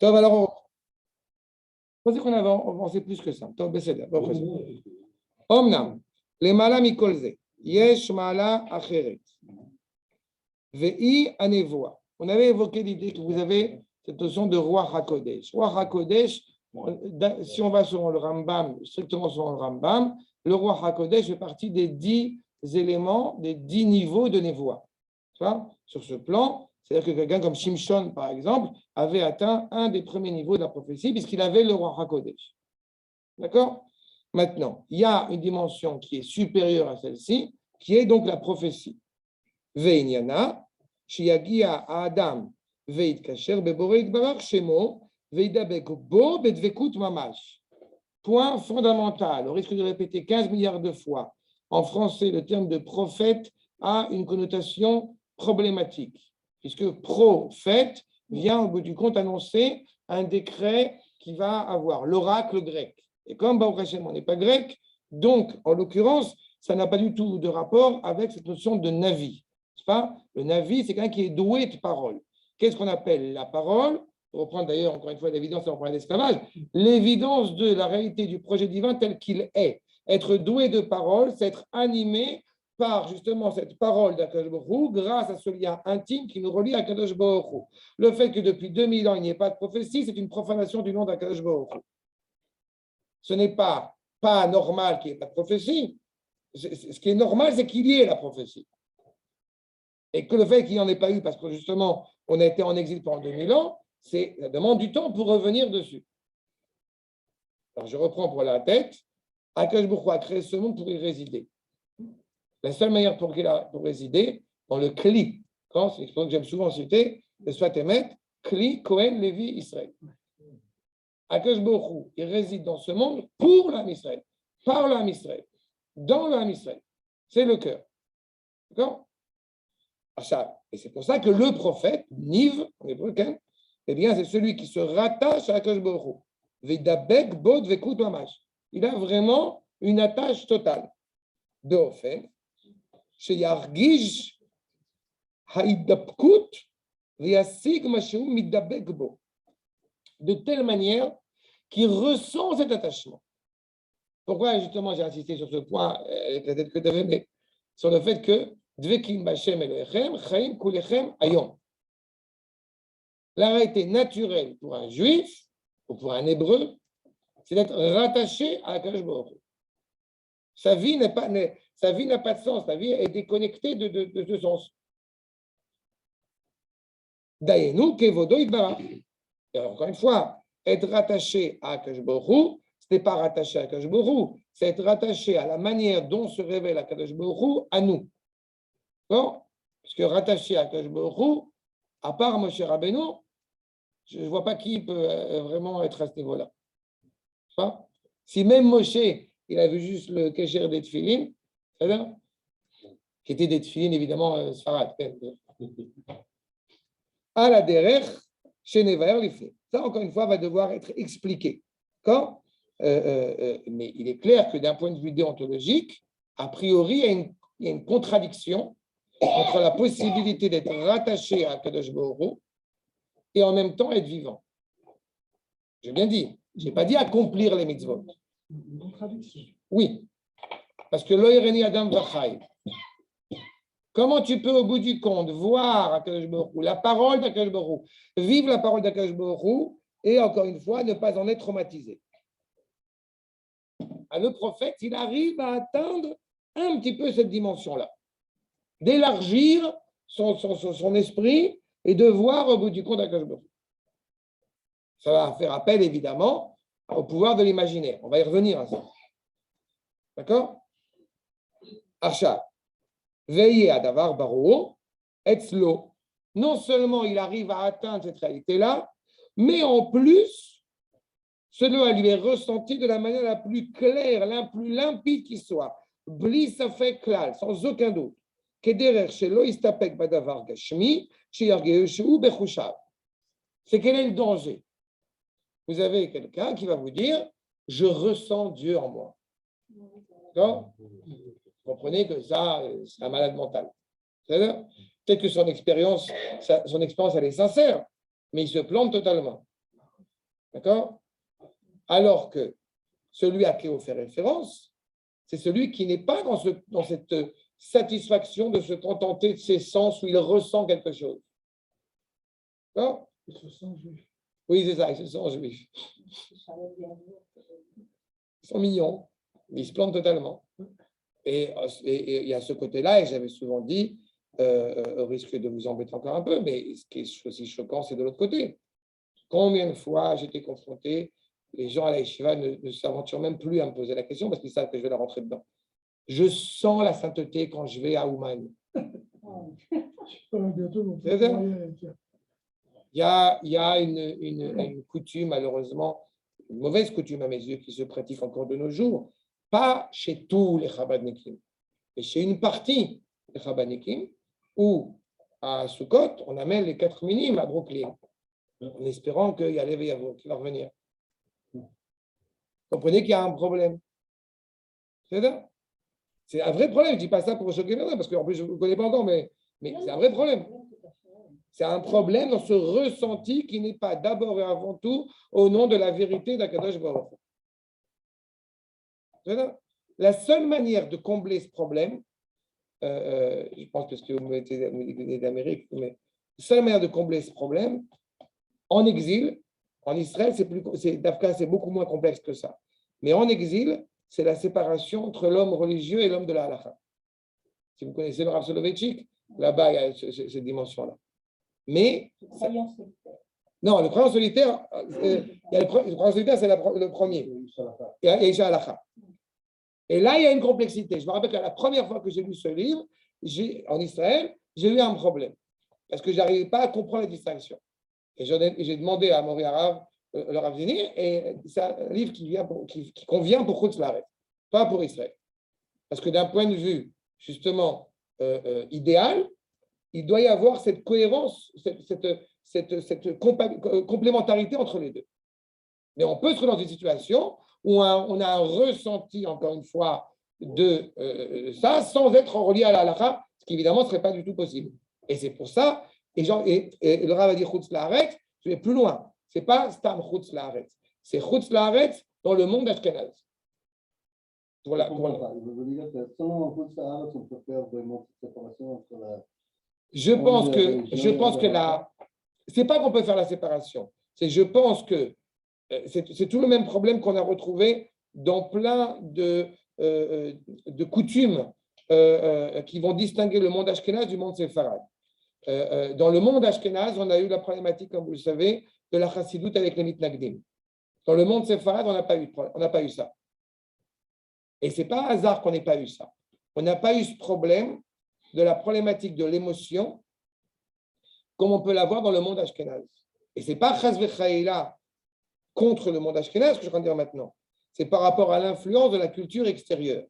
Alors, on pensait qu'on avait avancé plus que ça. Omnam, les malas mikolze, yesh mala acheret, vei anevoa. On avait évoqué l'idée que vous avez cette notion de roi HaKodesh. Roi HaKodesh, si on va selon le Rambam, strictement selon le Rambam, le roi HaKodesh fait partie des 10 éléments, des 10 niveaux de Nevoa. Sur ce plan, c'est-à-dire que quelqu'un comme Shimshon, par exemple, avait atteint un des premiers niveaux de la prophétie puisqu'il avait le roi HaKodesh. D'accord? Maintenant, il y a une dimension qui est supérieure à celle-ci, qui est donc la prophétie. Veinyana, Shiagia Adam, Veit Kasher, Beboreit Barak Shemo, Veidabek Bo, Bedvekut Mamash. Point fondamental, au risque de répéter 15 milliards de fois, en français, le terme de prophète a une connotation problématique, puisque prophète vient au bout du compte annoncer un décret qui va avoir l'oracle grec. Et comme Baruch Hashem, on n'est pas grec, donc, en l'occurrence, ça n'a pas du tout de rapport avec cette notion de navi. Pas le navi, c'est quelqu'un qui est doué de parole. Qu'est-ce qu'on appelle la parole? Pour reprendre d'ailleurs, encore une fois, l'évidence, on parle d'esclavage, l'évidence de la réalité du projet divin tel qu'il est. Être doué de parole, c'est être animé par justement cette parole d'Akadosh Baruch Hu, grâce à ce lien intime qui nous relie à Akadosh Baruch Hu. Le fait que depuis 2000 ans, il n'y ait pas de prophétie, c'est une profanation du nom d'Akadosh Baruch Hu. Ce n'est pas normal qu'il n'y ait pas de prophétie. Ce qui est normal, c'est qu'il y ait la prophétie. Et que le fait qu'il n'y en ait pas eu, parce que justement, on a été en exil pendant 2000 ans, ça demande du temps pour revenir dessus. Alors, je reprends pour la tête. Akadosh Baruch Hu a créé ce monde pour y résider. La seule manière pour résider, dans le Kli, c'est une expression que j'aime souvent citer, le Sfat Emet, Kli, Kohen, Lévi, Israël. Akadosh Baruch Hu, il réside dans ce monde pour l'âme Israël, par l'âme Israël, dans l'âme Israël. C'est le cœur. D'accord? Et c'est pour ça que le prophète, Niv, en hébreu, eh bien, c'est celui qui se rattache à Akadosh Baruch Hu. Vedabek bod vekut mamash. Il a vraiment une attache totale. De Ofen, sheyargish haidapkut v'yasig mashu midabek bo. De telle manière qu'il ressent cet attachement. Pourquoi justement j'ai insisté sur ce point avec la tête que tu avais, mais sur le fait que Dvekim Bashem Elohechem, Chaim Kulechem Ayom. La réalité naturelle pour un juif ou pour un hébreu, c'est d'être rattaché à Akadosh Baruch Hu. Sa vie n'a pas de sens, sa vie est déconnectée de ce sens. Dayenu Kevodo Idbarach. Et encore une fois, être rattaché à Akadosh Baruch Hu, ce n'est pas rattaché à Akadosh Baruch Hu, c'est être rattaché à la manière dont se révèle Akadosh Baruch Hu à nous. Bon, parce que rattaché à Akadosh Baruch Hu, à part Moshe Rabbeinu, je ne vois pas qui peut vraiment être à ce niveau-là. Si même Moshe, il a vu juste le Kesher des Tfilin, c'est-à-dire qui était des Tfilin, évidemment, Sfarad. À la derech, chez Nevaer Lifni. Ça, encore une fois, va devoir être expliqué. D'accord? Mais il est clair que d'un point de vue déontologique, a priori, il y a une contradiction entre la possibilité d'être rattaché à Kadosh Baruch Hu et en même temps être vivant. J'ai bien dit. Je n'ai pas dit accomplir les mitzvot. Une contradiction. Oui. Parce que l'oireni Adam Vachai. Comment tu peux, au bout du compte, voir Akadosh Baruch Hu, la parole d'Akadosh Baruch Hu, vivre la parole d'Akadosh Baruch Hu et, encore une fois, ne pas en être traumatisé? Le prophète, il arrive à atteindre un petit peu cette dimension-là, d'élargir son esprit et de voir au bout du compte Akadosh Baruch Hu. Ça va faire appel, évidemment, au pouvoir de l'imaginaire. On va y revenir à ça. D'accord? Achat. Veillez à Davar Baro, Etzlo. Non seulement il arrive à atteindre cette réalité-là, mais en plus, cela lui est ressenti de la manière la plus claire, la plus limpide qui soit. Bli safek klal, sans aucun doute. Kederer shelo istapek badavar gashmi, sheyargeushu bechushav. C'est quel est le danger? Vous avez quelqu'un qui va vous dire « Je ressens Dieu en moi ». D'accord? Vous comprenez que ça, c'est un malade mental. Peut-être que son expérience, elle est sincère, mais il se plante totalement. D'accord? Alors que celui à qui on fait référence, c'est celui qui n'est pas dans cette satisfaction de se contenter de ses sens où il ressent quelque chose. D'accord? Il se sent juif. Oui, c'est ça, ils se sentent juifs. Ils sont mignons, mais ils se plantent totalement. Et il y a ce côté-là, et j'avais souvent dit, au risque de vous embêter encore un peu, mais ce qui est aussi choquant, c'est de l'autre côté. Combien de fois j'étais confronté, les gens à la yeshiva ne s'aventurent même plus à me poser la question parce qu'ils savent que je vais leur rentrer dedans. Je sens la sainteté quand je vais à Ouman. C'est ça. Il y a une coutume, malheureusement, une mauvaise coutume à mes yeux, qui se pratique encore de nos jours, pas chez tous les Chabadnikim, mais chez une partie des Chabadnikim, où à Sukkot, on amène les 4 minimes à Brooklyn, en espérant qu'il y a l'Eveillavo qui va revenir. Vous comprenez qu'il y a un problème. C'est ça. C'est un vrai problème. Je ne dis pas ça pour choquer les gens, parce qu'en plus, je ne vous connais pas encore, mais c'est un vrai problème. C'est un problème dans ce ressenti qui n'est pas d'abord et avant tout au nom de la vérité d'Akadosh Baruch Hu. La seule manière de combler ce problème, je pense parce que vous venez d'Amérique, mais la seule manière de combler ce problème, en exil, en Israël, c'est beaucoup moins complexe que ça. Mais en exil, c'est la séparation entre l'homme religieux et l'homme de la halakha. Si vous connaissez le Rav Soloveitchik, là-bas, il y a cette dimension-là. Mais non, le croyant solitaire, le croyant solitaire, c'est le premier. Il y a Isha Halakha. Et là, il y a une complexité. Je me rappelle que la première fois que j'ai lu ce livre, en Israël, j'ai eu un problème. Parce que je n'arrivais pas à comprendre la distinction. Et j'ai demandé à Mori Arav, le Rav Zini, et c'est un livre qui convient pour Chutz La'aretz, pas pour Israël. Parce que d'un point de vue, justement, idéal, il doit y avoir cette cohérence, cette complémentarité entre les deux. Mais on peut se trouver dans une situation où on a un ressenti, encore une fois, de ça, sans être relié à la halakha, ce qui évidemment ne serait pas du tout possible. Et c'est pour ça, et le Rav va dire Chutz La'aretz, je vais plus loin. Ce n'est pas Stam Chutz La'aretz, c'est Chutz La'aretz dans le monde ashkenaz. Voilà. Je veux dire que selon Chutz La'aretz, on peut faire vraiment cette séparation entre la. Je pense que c'est pas qu'on peut faire la séparation. Je pense que c'est tout le même problème qu'on a retrouvé dans plein de coutumes qui vont distinguer le monde ashkénaze du monde séfarade. Dans le monde ashkénaze, on a eu la problématique, comme vous le savez, de la chassidoute avec les mitnagdim. Dans le monde séfarade, on n'a pas eu ça. Et c'est pas un hasard qu'on n'ait pas eu ça. On n'a pas eu ce problème de la problématique de l'émotion, comme on peut l'avoir dans le monde ashkénaze. Et ce n'est pas chas v'chaïla contre le monde ashkénaze que je suis en train de dire maintenant. C'est par rapport à l'influence de la culture extérieure.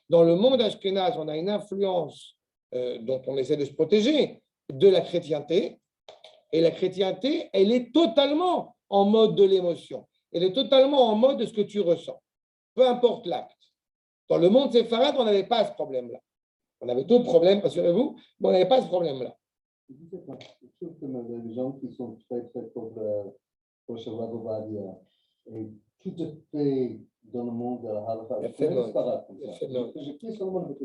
Dans le monde ashkénaze, on a une influence dont on essaie de se protéger de la chrétienté. Et la chrétienté, elle est totalement en mode de l'émotion. Elle est totalement en mode de ce que tu ressens. Peu importe l'acte. Dans le monde séfarade, on n'avait pas ce problème-là. On avait d'autres problèmes, rassurez-vous, mais on n'avait pas ce problème-là. Je trouve que les gens qui sont très proches de Rav Ovadia et tout à fait dans le monde de la halakha,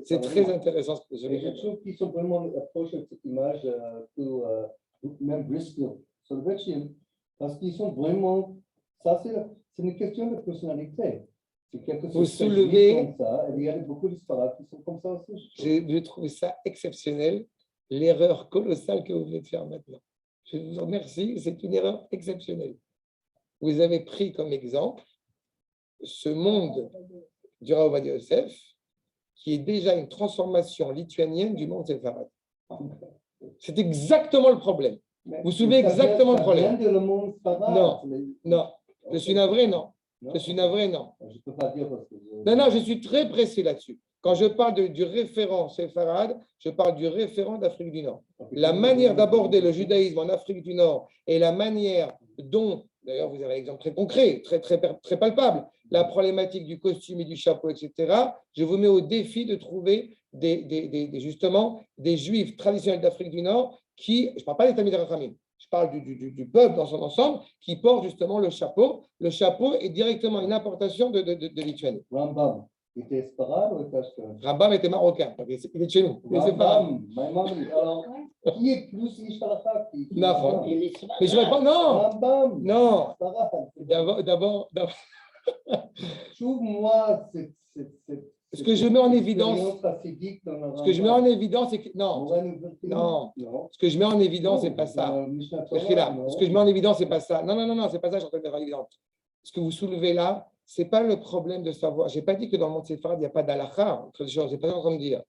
c'est très intéressant ce que vous avez dit. Je trouve qu'ils sont vraiment proches de cette image que même Bristol, parce qu'ils sont vraiment. Ça, c'est une question de personnalité. C'est quelque chose vous soulevez, comme ça, et il y a beaucoup d'histoires qui sont comme ça aussi. J'ai trouvé ça exceptionnel, l'erreur colossale que vous venez de faire maintenant. Je vous remercie, c'est une erreur exceptionnelle. Vous avez pris comme exemple ce monde du Rav Ovadia Yosef, qui est déjà une transformation lituanienne du monde séfarade. C'est exactement le problème. Vous soulevez exactement le problème. Non, je suis navré, non. Je suis navré, non. Je peux pas dire parce que non, je suis très précis là-dessus. Quand je parle du référent séfarade, je parle du référent d'Afrique du Nord. La manière d'aborder le judaïsme en Afrique du Nord et la manière dont, d'ailleurs vous avez un exemple très concret, très palpable, la problématique du costume et du chapeau, etc., je vous mets au défi de trouver justement des juifs traditionnels d'Afrique du Nord qui, je ne parle pas des Talmidei Chachamim, je parle du peuple dans son ensemble, qui porte justement le chapeau. Le chapeau est directement une importation de Lituanie. Rambam était Sfarad ou était Ashkenaz? Rambam était marocain, donc il est de chez nous. Mais c'est pas. Rambam, Maïmonide. Alors, qui est plus Ish Halakha qui Non, Il est smart. mais je ne réponds, non, Rambam, non. Sfarad. D'abord, Trouve-moi ce que je mets en évidence, ce ce que je mets en évidence, c'est que non, non. Ce que je mets en évidence, c'est pas ça. Ce que je mets en évidence, c'est pas ça. Non, non, non, non, c'est pas ça que je suis en train de mettre en évidence. Ce que vous soulevez là, c'est pas le problème de savoir. J'ai pas dit que dans le monde séfarade, il n'y a pas d'halakha, entre les choses. C'est pas ça que je suis en train de dire.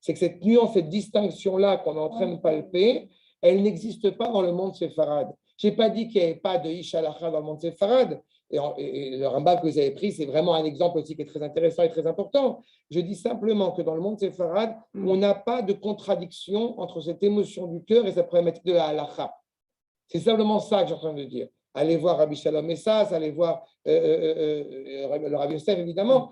C'est que cette nuance, cette distinction-là qu'on est en train de palper, elle n'existe pas dans le monde séfarade. J'ai pas dit qu'il n'y avait pas de ish halakha dans le monde séfarade. Et le Rambam que vous avez pris, c'est vraiment un exemple aussi qui est très intéressant et très important. Je dis simplement que dans le monde séfarade, on n'a pas de contradiction entre cette émotion du cœur et cette problématique de la halakha. C'est simplement ça que je suis en train de dire. Allez voir Rabbi Shalom Messas, allez voir le Rabbi Yosef, évidemment.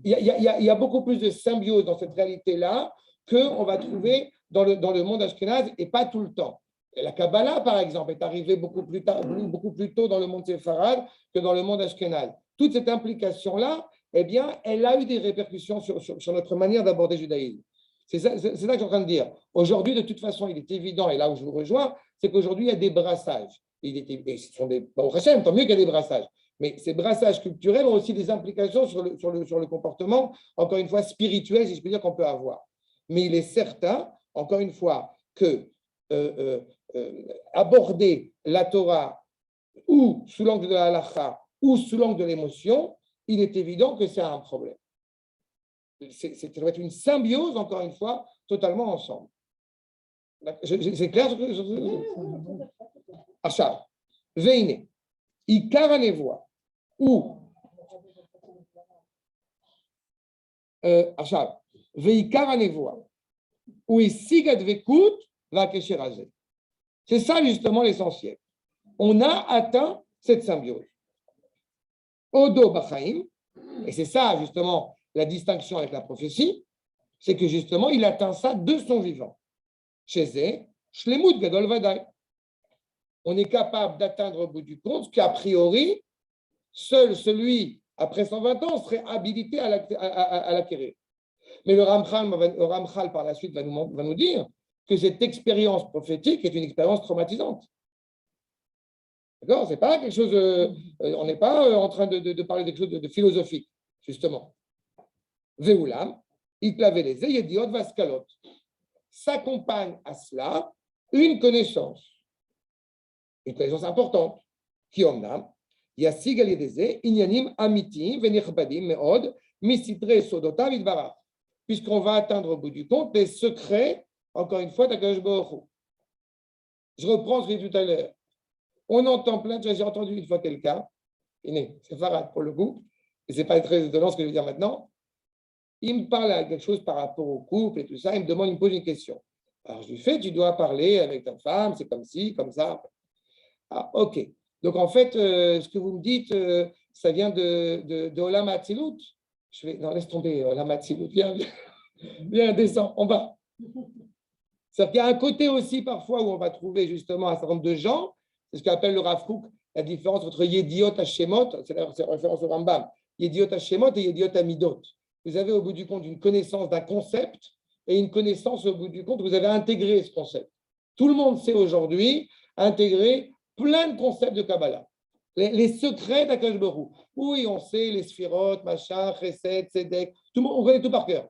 Il y a beaucoup plus de symbiose dans cette réalité-là qu'on va trouver dans le monde ashkénaze et pas tout le temps. Et la Kabbalah, par exemple, est arrivée beaucoup plus tôt dans le monde séfarade que dans le monde ashkénaze. Toute cette implication-là, eh bien, elle a eu des répercussions sur notre manière d'aborder le judaïsme. C'est ça que je suis en train de dire. Aujourd'hui, de toute façon, il est évident, et là où je vous rejoins, c'est qu'aujourd'hui, il y a des brassages. Et ce sont des. Au Hachem, tant mieux qu'il y a des brassages. Mais ces brassages culturels ont aussi des implications sur le comportement, encore une fois, spirituel, si je peux dire, qu'on peut avoir. Mais il est certain, encore une fois, que aborder la Torah ou sous l'angle de la halakha ou sous l'angle de l'émotion, il est évident que c'est un problème. Ça doit être une symbiose, encore une fois, totalement ensemble. C'est clair? Achab, Veine, Ikar Hanevoa, ou Achab, Veikar Hanevoa, ou Isigat Vekut, va Kesherazé. C'est ça justement l'essentiel. On a atteint cette symbiose. Odo Bachaim, et c'est ça justement la distinction avec la prophétie, c'est que justement il atteint ça de son vivant. Chez Shlemut Gadol Vadai. On est capable d'atteindre au bout du compte qu'a priori, seul celui après 120 ans serait habilité à l'acquérir. Mais le Ramchal par la suite va nous dire que cette expérience prophétique est une expérience traumatisante. D'accord? C'est pas quelque chose. On n'est pas en train de parler de quelque chose de philosophique, justement. Veoulam, Itlaveleze, Yediot Vaskalot. S'accompagne à cela une connaissance importante, qui omnam, Yassig al-Yedeze, Inyanim Amitim, Venichbadim, Meod, Misidre Sodotav Idbarach. Puisqu'on va atteindre au bout du compte les secrets, encore une fois, d'Akadosh Baruch Hu. Je reprends ce que j'ai dit tout à l'heure. On entend plein de choses. J'ai entendu une fois quelqu'un, c'est Farad pour le coup, et ce n'est pas très étonnant ce que je vais dire maintenant. Il me parle à quelque chose par rapport au couple et tout ça, il me pose une question. Alors je lui fais, tu dois parler avec ta femme, c'est comme ci, comme ça. Ah, ok. Donc en fait, ce que vous me dites, ça vient de Olam Hatzilut. Je vais, non, laisse tomber Olam Hatzilut. Viens, descends, en bas. C'est-à-dire qu'il y a un côté aussi parfois où on va trouver justement un certain nombre de gens, c'est ce qu'appelle le Rav Kook, la différence entre Yediot Hashemot, c'est la référence au Rambam, Yediot Hashemot et Yediot Amidot. Vous avez au bout du compte une connaissance d'un concept et une connaissance au bout du compte, vous avez intégré ce concept. Tout le monde sait aujourd'hui intégrer plein de concepts de Kabbalah. Les secrets d'Akadosh Baruch Hu. Oui, on sait les Sphirot, Machach, Chesed, Tzedek, tout le monde, on connaît tout par cœur.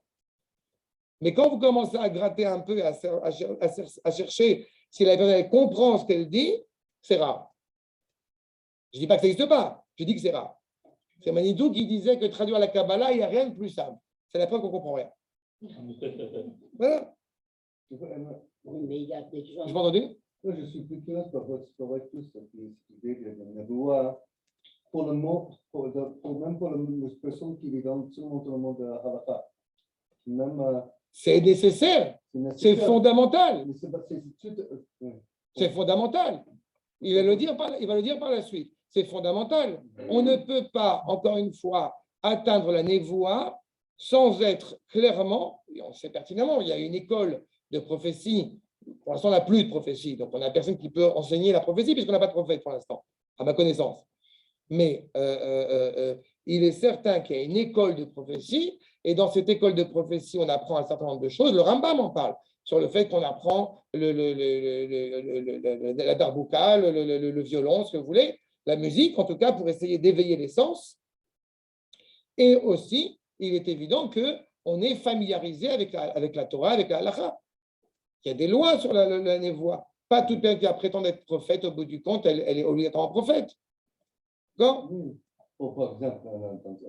Mais quand vous commencez à gratter un peu, à chercher si la personne comprend ce qu'elle dit, c'est rare. Je ne dis pas que ça n'existe pas, je dis que c'est rare. C'est Manitou qui disait que traduire la Kabbalah, il n'y a rien de plus simple. C'est la preuve qu'on ne comprend rien. Voilà. Mais il y a des gens. Je m'entends entendu? Je suis plus clair par votre tous cette idée de la voix. Pour le monde, même pour les personnes qui vivent dans le monde de la halakha. C'est nécessaire, c'est fondamental. C'est fondamental. Il va le dire par la suite. C'est fondamental. On ne peut pas, encore une fois, atteindre la névoie sans être clairement, et on sait pertinemment, il y a une école de prophétie pour l'instant, on n'a plus de prophétie. Donc, on n'a personne qui peut enseigner la prophétie puisqu'on n'a pas de prophète pour l'instant, à ma connaissance. Mais il est certain qu'il y a une école de prophétie. Et dans cette école de prophétie, on apprend un certain nombre de choses. Le Rambam en parle sur le fait qu'on apprend la darbouka, le violon, ce que vous voulez, la musique, en tout cas, pour essayer d'éveiller les sens. Et aussi, il est évident qu'on est familiarisé avec la Torah, avec la halakha. Il y a des lois sur la névoie. Pas toute personne qui prétend être prophète, au bout du compte, elle est obligatoirement prophète. D'accord? Par exemple,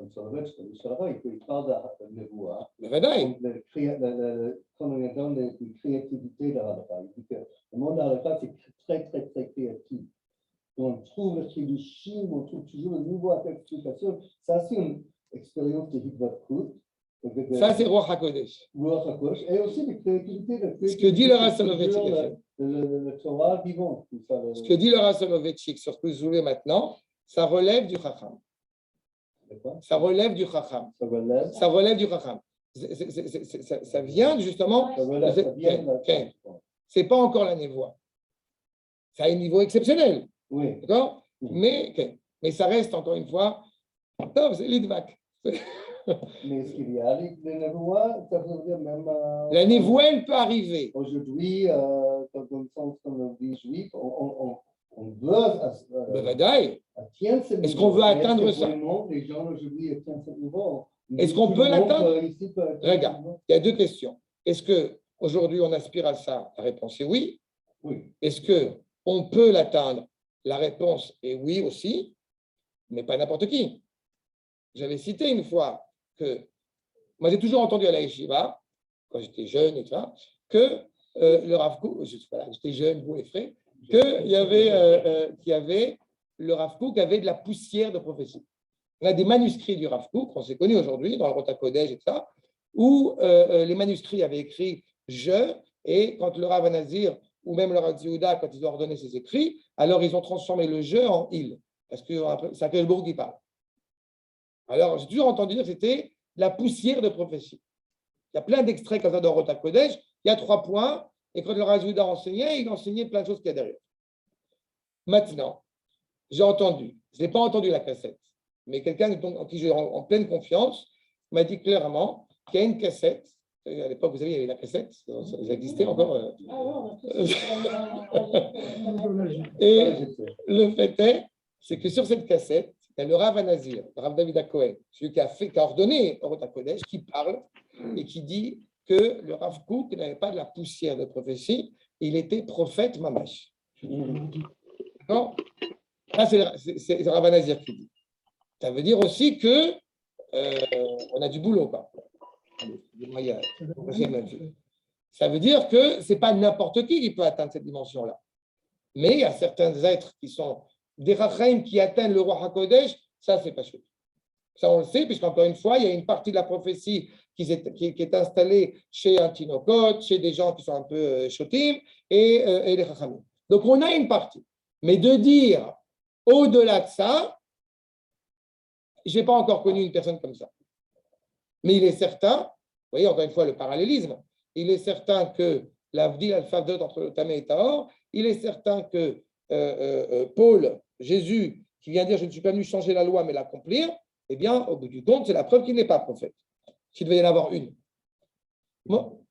un Soloveitchik, il parle de Nevoa. Le Vadaï. Quand on donne la créativité de Halakha, il dit que le monde de Halakha, c'est très, très, très créatif. On trouve le chidushim, on trouve toujours une nouvelle explication. Ça, c'est une expérience de Hidvatkut. Ça, c'est Ruach HaKodesh. Ruach HaKodesh. Et aussi de créativité. Ce que dit le Rav Soloveitchik. Le Torah vivant. Ce que dit le Rav Soloveitchik sur ce que vous voulez maintenant, ça relève du Chacham. Ça relève du Chacham. Ça relève du Chacham. Ça vient justement. C'est pas encore la névoie. C'est à un niveau exceptionnel. Oui. D'accord? Mais ça reste encore une fois. C'est l'idvak. Mais est-ce qu'il y a des névoies? Ça veut dire même. La névoie, elle peut arriver. Aujourd'hui, dans le sens comme on dit juif, on veut. Est-ce qu'on veut atteindre ça? Les gens aujourd'hui atteignent ce niveau. Est-ce qu'on peut l'atteindre? Regarde, il y a deux questions. Est-ce qu'aujourd'hui on aspire à ça? La réponse est oui. Oui. Est-ce qu'on peut l'atteindre? La réponse est oui aussi, mais pas n'importe qui. J'avais cité une fois que, moi j'ai toujours entendu à la yeshiva, quand j'étais jeune et tout ça, que le Rav Kook, j'étais jeune, beau et frais, qu'il y avait le Rav Kook avait de la poussière de prophétie. On a des manuscrits du Rav Kook, on s'est connus aujourd'hui dans le Rota Kodesh et tout ça, où les manuscrits avaient écrit « je », et quand le Rav Nazir ou même le Rav Yehuda, quand ils ont ordonné ses écrits, alors ils ont transformé le « je » en « il », parce que c'est Akadosh qui parle. Alors, j'ai toujours entendu dire que c'était la poussière de prophétie. Il y a plein d'extraits comme ça dans Rota Kodesh, il y a 3 points, et quand le Rav Yehuda enseignait, il enseignait plein de choses qu'il y a derrière. Maintenant, j'ai entendu, je n'ai pas entendu la cassette, mais quelqu'un en qui j'ai en pleine confiance m'a dit clairement qu'il y a une cassette. À l'époque, vous savez, il y avait la cassette, ça existait encore. Et le fait c'est que sur cette cassette, il y a le Rav Nazir, le Rav David Cohen, celui qui a ordonné au Rota Kodesh, qui parle et qui dit que le Rav Kook n'avait pas de la poussière de prophétie, il était prophète mamash. D'accord? Ça, c'est le Rav Nazir qui dit. Ça veut dire aussi que on a du boulot, quoi. Ça veut dire que ce n'est pas n'importe qui peut atteindre cette dimension-là. Mais il y a certains êtres qui sont des Rachaim qui atteignent le roi HaKodesh, ça, c'est pas sûr. Ça, on le sait, puisqu'encore une fois, il y a une partie de la prophétie qui est installée chez un Tinokot, chez des gens qui sont un peu chotim, et les Rachamim. Donc, on a une partie. Mais de dire, au-delà de ça, je n'ai pas encore connu une personne comme ça. Mais il est certain, vous voyez, encore une fois, le parallélisme, il est certain que l'Avdil al-Favdot entre le Tamé et Tahor, il est certain que Paul, Jésus, qui vient dire « je ne suis pas venu changer la loi, mais l'accomplir », eh bien, au bout du compte, c'est la preuve qu'il n'est pas prophète. S'il devait y en avoir une. Bon.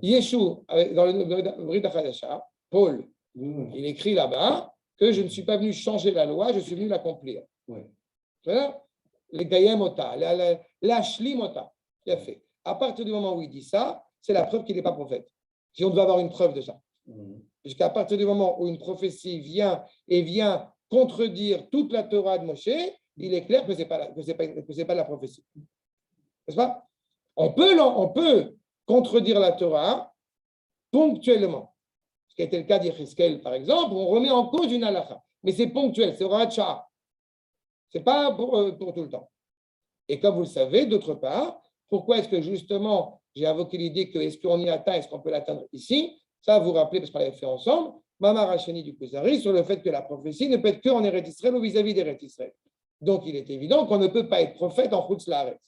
Yeshua, dans le Brit HaChadasha, Paul, il écrit là-bas que je ne suis pas venu changer la loi, je suis venu l'accomplir. Voilà. Les Gayemota, la Shlimota, il a fait. À partir du moment où il dit ça, c'est la preuve qu'il n'est pas prophète. Si on doit avoir une preuve de ça. Puisqu'à partir du moment où une prophétie vient contredire toute la Torah de Moshe, il est clair que ce n'est pas la prophétie. N'est-ce pas? On peut contredire la Torah ponctuellement. Ce qui a été le cas d'Yecheskel, par exemple, où on remet en cause une halakha. Mais c'est ponctuel, c'est Horat Shah. Ce n'est pas pour tout le temps. Et comme vous le savez, d'autre part, pourquoi est-ce que justement j'ai invoqué l'idée que est-ce qu'on y atteint, est-ce qu'on peut l'atteindre ici? Ça, vous vous rappelez, parce qu'on l'avait fait ensemble, Mama Rachani du Kuzari, sur le fait que la prophétie ne peut être qu'en Eretz Israël ou vis-à-vis d'Eretz Israël. Donc, il est évident qu'on ne peut pas être prophète en Chutz Laaretz.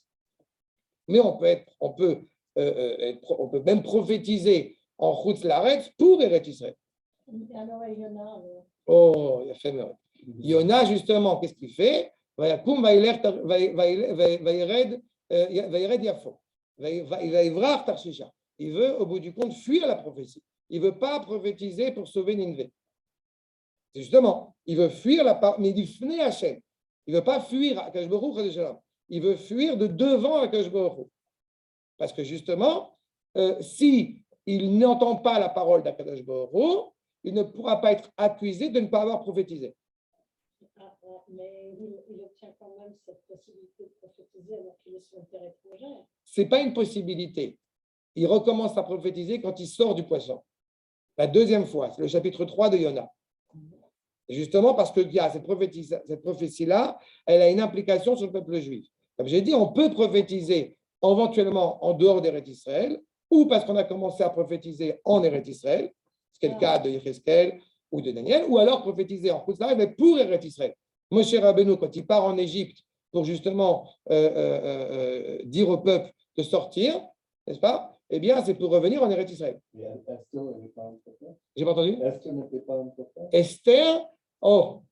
Mais on peut même prophétiser en Chutz Laaretz pour Eretz Israël. Alors, il y en a. Oh, il a fait mal. Yona, justement, qu'est-ce qu'il fait? Vayakum vayered Yafo. Vayevrach Tarshisha. Il veut, au bout du compte, fuir la prophétie. Il ne veut pas prophétiser pour sauver Ninvé. C'est justement, il veut fuir la part, mais du Fnei Hachem. Il ne veut pas fuir Akash Baruch Hu. Il veut fuir de devant Akash Baruch Hu. Parce que justement, si il n'entend pas la parole d'Akadosh Baruch Hu, il ne pourra pas être accusé de ne pas avoir prophétisé. Mais il obtient quand même cette possibilité de prophétiser alors qu'il est sur le terrain étranger. Ce n'est pas une possibilité. Il recommence à prophétiser quand il sort du poisson. La deuxième fois, c'est le chapitre 3 de Yona. Justement parce qu'il y a cette prophétie-là, elle a une implication sur le peuple juif. Comme j'ai dit, on peut prophétiser éventuellement en dehors d'Eretz Israël, ou parce qu'on a commencé à prophétiser en Eretz Israël, ce qui est le cas de Yecheskel ou de Daniel, ou alors prophétiser en Chutz Laaretz, mais pour Eretz Israël. Moshe Rabbeinu, quand il part en Égypte pour justement dire au peuple de sortir, n'est-ce pas? Eh bien, c'est pour revenir en Eretz Israël. J'ai pas entendu? Esther n'était pas un prophète. Esther, non,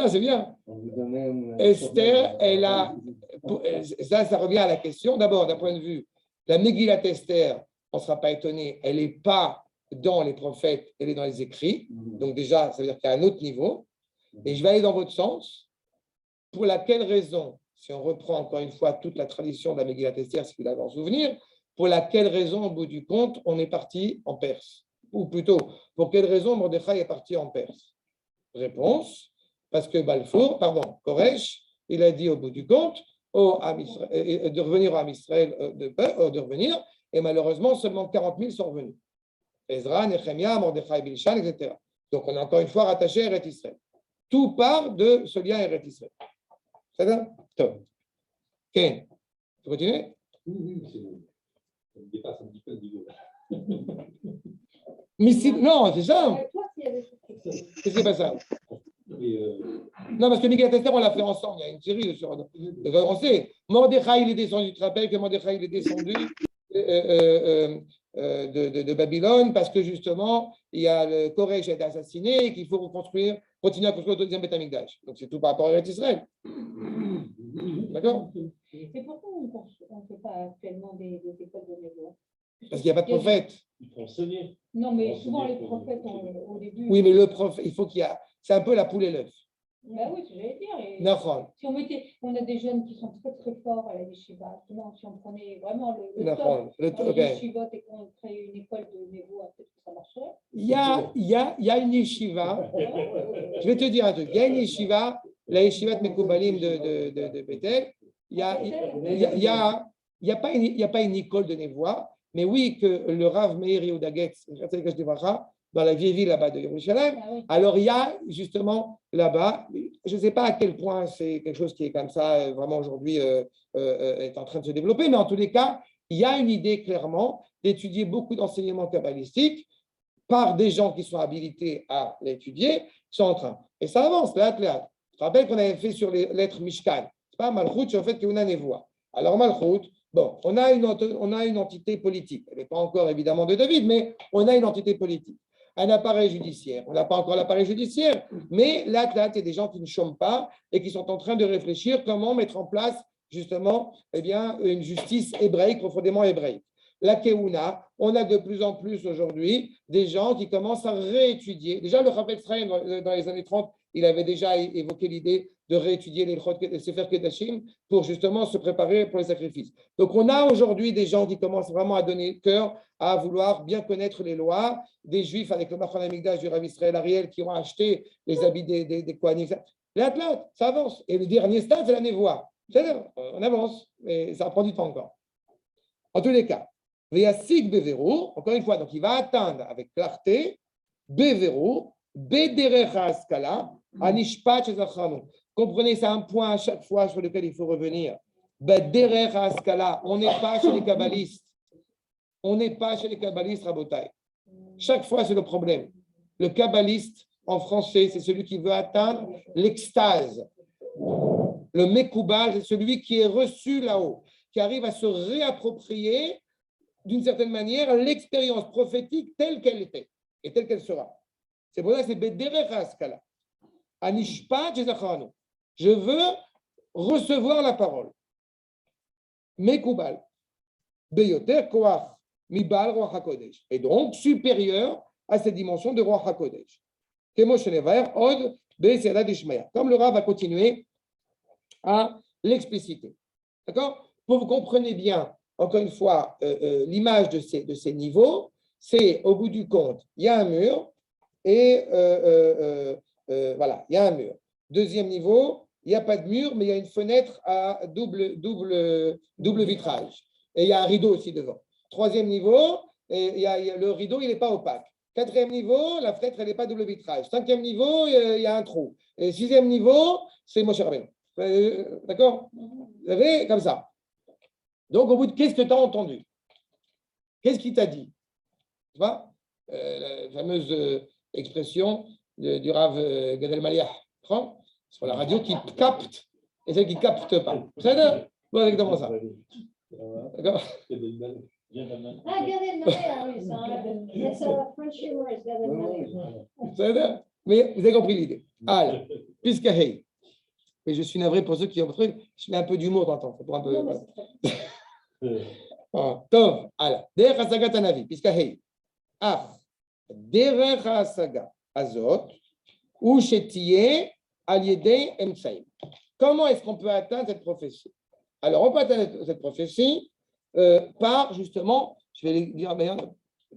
c'est bien. Esther, elle a, ça revient à la question. D'abord, d'un point de vue, la Megillat Esther, on ne sera pas étonné, elle n'est pas dans les prophètes, elle est dans les écrits. Donc déjà, ça veut dire qu'il y a un autre niveau. Et je vais aller dans votre sens. Pour laquelle raison, si on reprend encore une fois toute la tradition de la Megillat Esther, si vous l'avez en souvenir, pour laquelle raison, au bout du compte, on est parti en Perse? Ou plutôt, pour quelle raison Mordechai est parti en Perse? Réponse, parce que Koresh, il a dit au bout du compte de revenir à Israël, de revenir, et malheureusement, seulement 40 000 sont revenus. Ezra, Nehemia, Mordechai, Bilshan, etc. Donc, on est encore une fois rattaché à Eretz Israël. Tout part de ce lien Eretz Israël. C'est ça? Top. Ken, tu continues? Oui, ça dépasse un petit peu le niveau. Non, c'est ça. Qu'est-ce qui est pas ça? Non, parce que Megillat Esther, on l'a fait ensemble. Il y a une série sur. On sait. Mordechai, il est descendu. Tu te rappelles que Mordechai, il est descendu de Babylone parce que justement, il y a le Koresh qui a été assassiné et qu'il faut continuer à construire le deuxième Beth Amikdash. Donc, c'est tout par rapport à Israël. D'accord? Et pourquoi on ne fait pas actuellement des écoles de négo? Parce qu'il n'y a pas de prophète. Il faut enseigner. Non, mais souvent les prophètes, au début. Oui, mais le prophète, il faut qu'il y a. C'est un peu la poule et l'œuf. Ben oui, c'est ce que j'allais dire. Et Si on a des jeunes qui sont très très forts à la yeshiva. Si on prenait vraiment le top top, yeshiva et qu'on crée une école de négo, peut-être que ça marcherait. Il y a une yeshiva. Je vais te dire un truc. Il y a une yeshiva, la yeshiva de Mekoubalim de Bethel. Il n'y a pas une école de névoie, mais oui que le Rav Meir Yehuda Getz, dans la vieille ville là-bas de Yerushalayim, alors il y a justement là-bas, je ne sais pas à quel point c'est quelque chose qui est comme ça, vraiment aujourd'hui est en train de se développer, mais en tous les cas, il y a une idée clairement d'étudier beaucoup d'enseignements kabbalistiques par des gens qui sont habilités à l'étudier, sont en train. Et ça avance, là. Je te rappelle qu'on avait fait sur les lettres Mishkan. C'est pas Malchut sur le fait qu'on a une voix. Alors Malchut, bon, on a une entité politique. Elle n'est pas encore évidemment de David, mais on a une entité politique. Un appareil judiciaire. On n'a pas encore l'appareil judiciaire, mais là, il y a des gens qui ne chôment pas et qui sont en train de réfléchir comment mettre en place justement une justice hébraïque, profondément hébraïque. La Keuna, on a de plus en plus aujourd'hui des gens qui commencent à réétudier. Déjà, le Chafetz Chaim, dans les années 30, il avait déjà évoqué l'idée de réétudier les Sefer Kedashim pour justement se préparer pour les sacrifices. Donc, on a aujourd'hui des gens qui commencent vraiment à donner cœur à vouloir bien connaître les lois, des Juifs avec le Machon Hamikdash du Rav Israël Ariel qui ont acheté les habits des Kohanim. Là, ça avance. Et le dernier stade, c'est la névoie. C'est-à-dire, on avance, mais ça prend du temps encore. En tous les cas, Veyasik Beverou, encore une fois, donc il va atteindre avec clarté Beverou, Bederecha Askala, Anishpat Shezachranu. Comprenez, c'est un point à chaque fois sur lequel il faut revenir. Bederecha Askala, on n'est pas chez les kabbalistes. On n'est pas chez les kabbalistes, Rabotai. Chaque fois, c'est le problème. Le kabbaliste, en français, c'est celui qui veut atteindre l'extase. Le Mekoubal, c'est celui qui est reçu là-haut, qui arrive à se réapproprier d'une certaine manière, l'expérience prophétique telle qu'elle était et telle qu'elle sera. C'est pour ça que c'est Bederech Haskala. Anishpat Zacharanu. Je veux recevoir la parole. Mekubal. Beyoter Koach. Mibal Ruach HaKodesh. Et donc supérieur à cette dimension de Ruach HaKodesh. Kemo Shenevaer Od Be'Sedat Ishmael. Comme le Rav va continuer à l'expliciter. D'accord? Pour que vous compreniez bien, encore une fois, l'image de ces niveaux, c'est au bout du compte, il y a un mur et voilà, il y a un mur. Deuxième niveau, il n'y a pas de mur, mais il y a une fenêtre à double vitrage. Et il y a un rideau aussi devant. Troisième niveau, le rideau, il n'est pas opaque. Quatrième niveau, la fenêtre, elle n'est pas double vitrage. Cinquième niveau, il y a un trou. Et sixième niveau, c'est Moshe Rabbeinu. D'accord? Vous avez comme ça. Donc, au bout de qu'est-ce que tu as entendu? Qu'est-ce qu'il t'a dit? Tu vois? La fameuse expression du Rav Gad Elmaleh sur la radio qui capte et celle qui ne capte pas. C'est exactement ça. D'accord? Ah, Gad Elmaleh, oui, c'est un French humorist, Gad Elmaleh. Mais vous avez compris l'idée. Alors, puisque hey, mais je suis navré pour ceux qui ont truc, je mets un peu d'humour dans le temps. Pour un peu. Tov, alors, Derech Hasaga Tanavi, puisque hey, Derech Hasaga Azot, ou Shetie Aliedei Emsaim. Comment est-ce qu'on peut atteindre cette prophétie? Alors, on peut atteindre cette prophétie par, justement, je vais dire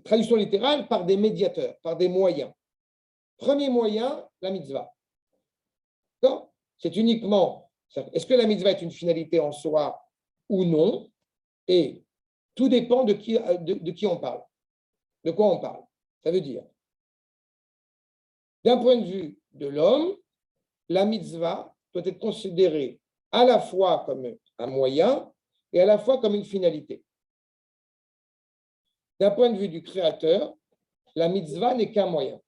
traduction littérale, par des médiateurs, par des moyens. Premier moyen, la mitzvah. D'accord? C'est uniquement, est-ce que la mitzvah est une finalité en soi ou non? Et tout dépend de qui on parle, de quoi on parle. Ça veut dire, d'un point de vue de l'homme, la mitzvah doit être considérée à la fois comme un moyen et à la fois comme une finalité. D'un point de vue du Créateur, la mitzvah n'est qu'un moyen.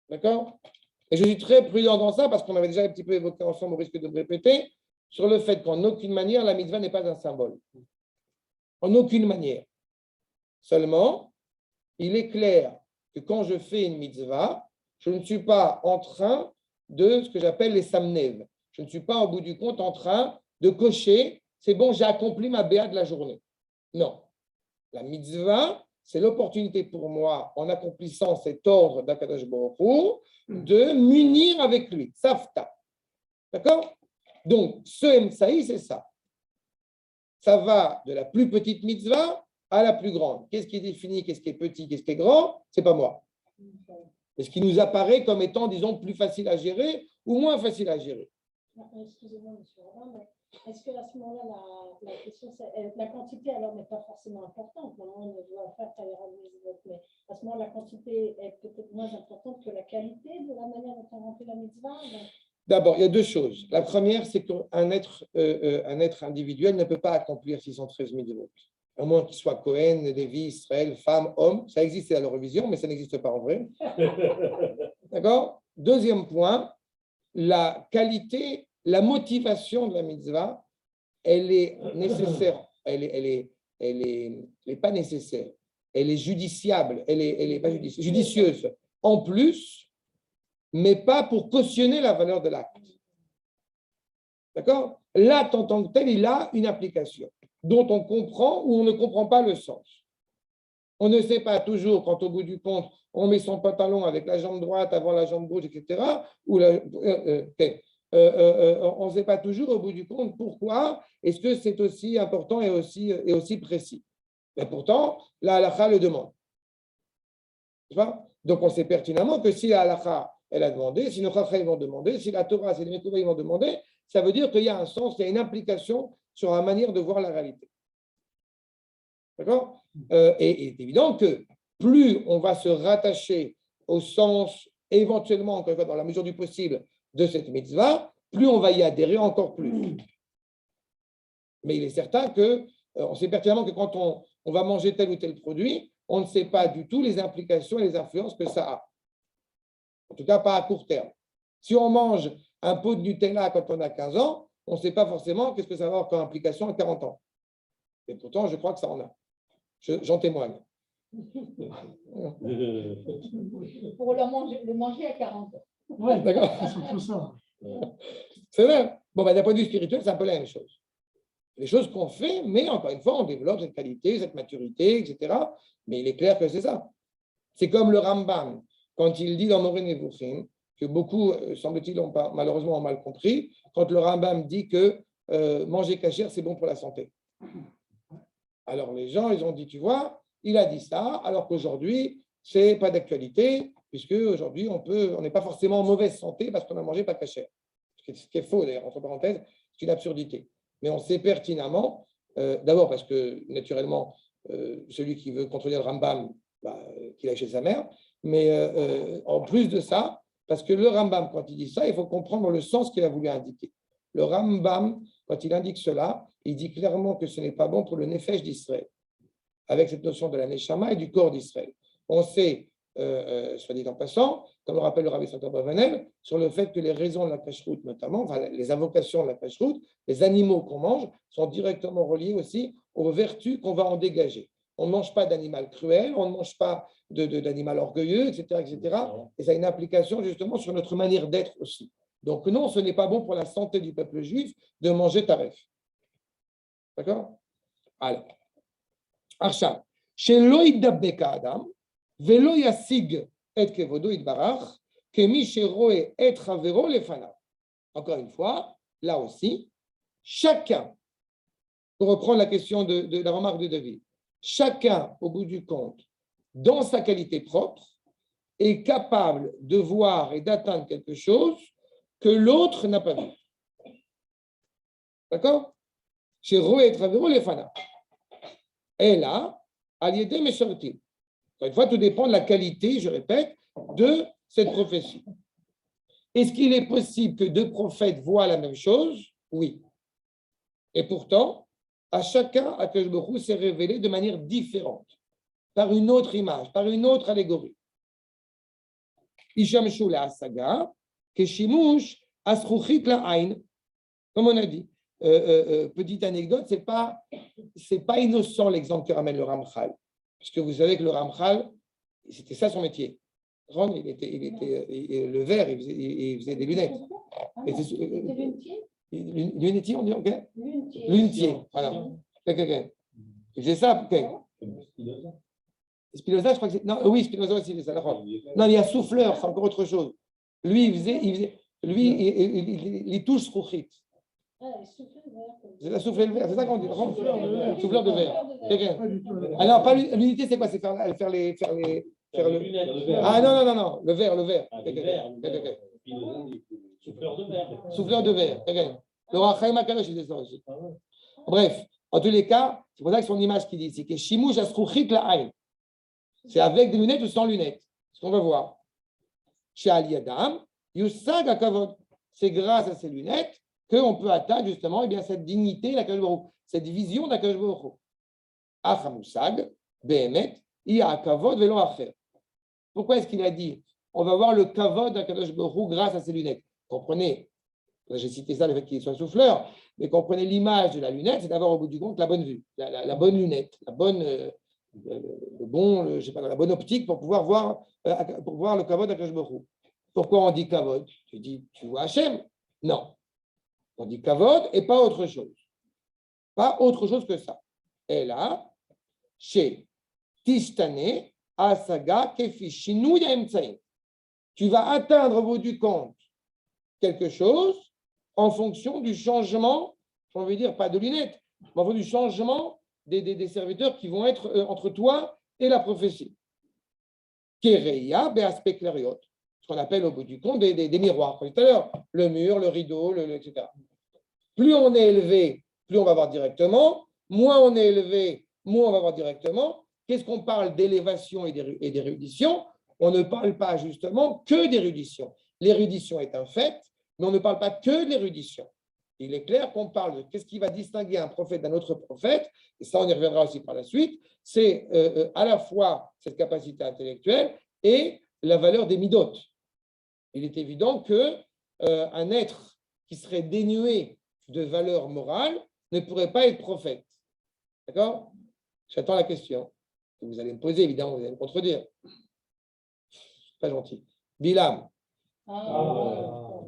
D'accord? Et je suis très prudent dans ça parce qu'on avait déjà un petit peu évoqué ensemble, au risque de me répéter, sur le fait qu'en aucune manière, la mitzvah n'est pas un symbole. En aucune manière. Seulement, il est clair que quand je fais une mitzvah, je ne suis pas en train de ce que j'appelle les samnev. Je ne suis pas, au bout du compte, en train de cocher, c'est bon, j'ai accompli ma béa de la journée. Non. La mitzvah, c'est l'opportunité pour moi, en accomplissant cet ordre d'Akadosh Baruch Hu, de m'unir avec lui. Safta. D'accord? Donc, ce Emsaï, c'est ça. Ça va de la plus petite mitzvah à la plus grande. Qu'est-ce qui est défini, qu'est-ce qui est petit, qu'est-ce qui est grand? C'est pas moi. C'est ce qui nous apparaît comme étant, disons, plus facile à gérer ou moins facile à gérer. Excusez-moi, monsieur Robin, mais est-ce que à ce moment-là, la question, c'est la quantité, alors, n'est pas forcément importante. Normalement, on doit faire mais à ce moment, la quantité est peut-être moins importante que la qualité de la manière dont on remplit la mitzvah. D'abord, il y a deux choses. La première, c'est qu'un être individuel ne peut pas accomplir 613 mitzvot. À moins qu'il soit Cohen, Lévi, Israël, femme, homme. Ça existe à l'Eurovision, mais ça n'existe pas en vrai. D'accord? Deuxième point, la qualité, la motivation de la mitzvah, elle est nécessaire. Elle est pas nécessaire. Elle est judiciable. Elle est pas judicieuse. En plus, mais pas pour cautionner la valeur de l'acte. D'accord? L'acte en tant que tel, il a une application dont on comprend ou on ne comprend pas le sens. On ne sait pas toujours, quand au bout du compte, on met son pantalon avec la jambe droite avant la jambe gauche, etc. Ou on ne sait pas toujours, au bout du compte, pourquoi est-ce que c'est aussi important et aussi précis. Mais pourtant, la halakha le demande. Donc, on sait pertinemment que si la halakha elle a demandé, si nos chacham vont demander, si la Torah, si les Mekouba vont demander, ça veut dire qu'il y a un sens, il y a une implication sur la manière de voir la réalité. D'accord? Et il est évident que plus on va se rattacher au sens, éventuellement, encore une fois, dans la mesure du possible, de cette mitzvah, plus on va y adhérer encore plus. Mais il est certain qu'on sait pertinemment que quand on va manger tel ou tel produit, on ne sait pas du tout les implications et les influences que ça a. En tout cas, pas à court terme. Si on mange un pot de Nutella quand on a 15 ans, on ne sait pas forcément qu'est-ce que ça va avoir comme implication à 40 ans. Et pourtant, je crois que ça en a. J'en témoigne. Pour le manger à 40 ans. Ouais, D'accord. c'est surtout ça. C'est vrai. Bon, d'un point de vue spirituel, c'est un peu la même chose. Les choses qu'on fait, mais encore une fois, on développe cette qualité, cette maturité, etc. Mais il est clair que c'est ça. C'est comme le Rambam, quand il dit dans Moreh Nevuchim, que beaucoup, semble-t-il, malheureusement ont mal compris, quand le Rambam dit que manger cachère, c'est bon pour la santé. Alors les gens, ils ont dit, tu vois, il a dit ça, alors qu'aujourd'hui, ce n'est pas d'actualité, puisque aujourd'hui, on n'est pas forcément en mauvaise santé parce qu'on a mangé pas cachère. Ce qui est faux, d'ailleurs, entre parenthèses, c'est une absurdité. Mais on sait pertinemment, d'abord parce que, naturellement, celui qui veut contrôler le Rambam, qu'il aille chez sa mère, mais en plus de ça, parce que le Rambam, quand il dit ça, il faut comprendre le sens qu'il a voulu indiquer. Le Rambam, quand il indique cela, il dit clairement que ce n'est pas bon pour le Nefesh d'Israël, avec cette notion de la Neshama et du corps d'Israël. On sait, soit dit en passant, comme le rappelle le Rabbi Santor Bavanel, sur le fait que les raisons de la cacheroute, notamment, enfin, les invocations de la cacheroute, les animaux qu'on mange, sont directement reliés aussi aux vertus qu'on va en dégager. On ne mange pas d'animal cruel, on ne mange pas d'animal orgueilleux, etc., etc. Et ça a une application justement sur notre manière d'être aussi. Donc non, ce n'est pas bon pour la santé du peuple juif de manger taref. D'accord? Alors. Arsham. Chez Loïd Dabbeka Adam, Velo Yassig et Kevodo Idbarach, Kemi Sheroe et Havero Lefana. Encore une fois, là aussi, chacun, pour reprendre la question de la remarque de David, chacun, au bout du compte, dans sa qualité propre, est capable de voir et d'atteindre quelque chose que l'autre n'a pas vu. D'accord? Chez Roé et Travero, les Fana. Et là, Aliété Meshartim. Encore une fois, tout dépend de la qualité, je répète, de cette prophétie. Est-ce qu'il est possible que deux prophètes voient la même chose? Oui. Et pourtant, à chacun, Akadosh Baruch Hu s'est révélé de manière différente, par une autre image, par une autre allégorie. Ishamshu la Asaga, Keshimush Asruchit la Ain, comme on a dit. Petite anecdote, c'est pas innocent l'exemple que ramène le Ramchal, puisque vous savez que le Ramchal, c'était ça son métier. Il était le verre, il faisait des lunettes. Lunetier, on dit, ok? Lunetier, voilà. Il faisait ça, ok. Spinoza, je crois que c'est. Non, oui, Spinoza aussi, c'est ça. Non, il y a souffleur, c'est encore autre chose. Lui, il touche Rouchit. C'est la souffler le verre, c'est ça qu'on dit. Souffleur de verre. Ah non, pas l'unité, c'est quoi? C'est faire le. Ah non, le verre. Souffleur de verre. Souffleur de verre. Le Rachaim Akadosh, il ça aussi. Bref, en tous les cas, c'est pour ça que son image qui dit ici, que Shimush Asruchit la Aïn. C'est avec des lunettes ou sans lunettes. C'est ce qu'on va voir. Chez Ali Adam, Yusag Akavod. C'est grâce à ces lunettes qu'on peut atteindre justement cette dignité d'Akadosh Baruch Hu, cette vision d'Akadosh Baruch Hu. Achamusag, Behemet, Iya Akavod Velo Acher. Pourquoi est-ce qu'il a dit on va voir le Kavod d'Akadosh Baruch Hu grâce à ces lunettes? Comprenez, j'ai cité ça, le fait qu'il soit souffleur, mais comprenez l'image de la lunette, c'est d'avoir au bout du compte la bonne vue, la bonne lunette, la bonne. La bonne optique pour pouvoir voir le Kavod d'Akadosh Baruch Hu. Pourquoi on dit Kavod? Tu dis, tu vois Hachem? Non. On dit Kavod et pas autre chose. Pas autre chose que ça. Et là, chez Tishtane, Asaga, Kefi, Shinu, Yemtsaïn. Tu vas atteindre au bout du compte quelque chose en fonction du changement, j'ai envie de dire, pas de lunettes, mais en fonction du changement des serviteurs qui vont être entre toi et la prophétie. Kereya, Beaspek Kleriot, ce qu'on appelle au bout du compte des miroirs. Comme tout à l'heure, le mur, le rideau, etc. Plus on est élevé, plus on va voir directement. Moins on est élevé, moins on va voir directement. Qu'est-ce qu'on parle d'élévation et d'érudition? On ne parle pas justement que d'érudition. L'érudition est un fait, mais on ne parle pas que de l'érudition. Il est clair qu'on parle de qu'est-ce qui va distinguer un prophète d'un autre prophète, et ça on y reviendra aussi par la suite, c'est à la fois cette capacité intellectuelle et la valeur des midot. Il est évident qu'un être qui serait dénué de valeur morale ne pourrait pas être prophète. D'accord? J'attends la question que vous allez me poser, évidemment, vous allez me contredire. Pas gentil. Bilam. Alors,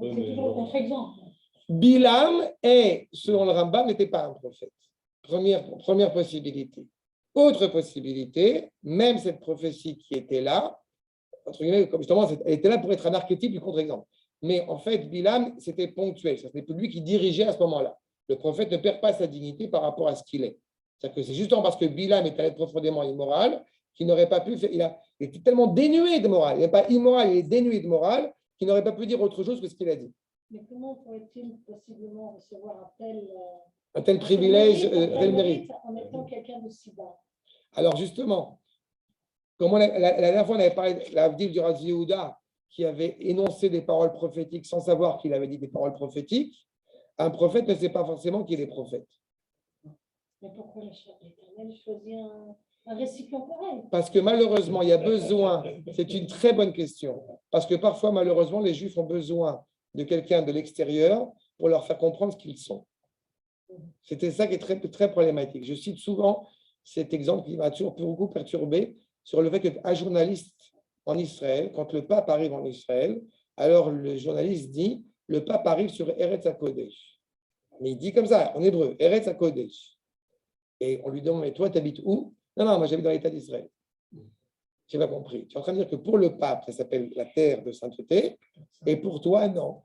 C'est toujours le contre-exemple. Bilam est, selon le Rambam, n'était pas un prophète. Première possibilité. Autre possibilité, même cette prophétie qui était là, entre guillemets, comme justement, elle était là pour être un archétype du contre-exemple. Mais en fait, Bilam, c'était ponctuel. Ce n'est plus lui qui dirigeait à ce moment-là. Le prophète ne perd pas sa dignité par rapport à ce qu'il est. C'est-à-dire que c'est justement parce que Bilam est un être profondément immoral qu'il n'aurait pas pu faire. Il était tellement dénué de morale. Il n'est pas immoral, il est dénué de morale qu'il n'aurait pas pu dire autre chose que ce qu'il a dit. Mais comment pourrait-il possiblement recevoir Un tel privilège, tel mérite. En étant quelqu'un de si bas? Alors justement, comme la dernière fois on avait parlé de l'Avdil du Rav Yehuda qui avait énoncé des paroles prophétiques sans savoir qu'il avait dit des paroles prophétiques, un prophète ne sait pas forcément qu'il est prophète. Mais pourquoi l'Éternel choisit un récipient pareil? Parce que malheureusement, il y a besoin, c'est une très bonne question, parce que parfois, malheureusement, les Juifs ont besoin de quelqu'un de l'extérieur pour leur faire comprendre ce qu'ils sont. C'était ça qui est très, très problématique. Je cite souvent cet exemple qui m'a toujours beaucoup perturbé sur le fait qu'un journaliste en Israël, quand le pape arrive en Israël, alors le journaliste dit « le pape arrive sur Eretz HaKodesh ». Mais il dit comme ça, en hébreu, Eretz HaKodesh. Et on lui demande « mais toi, tu habites où ?» « Non, non, moi j'habite dans l'État d'Israël. » Je n'ai pas compris. Tu es en train de dire que pour le pape, ça s'appelle la terre de sainteté, et pour toi, non.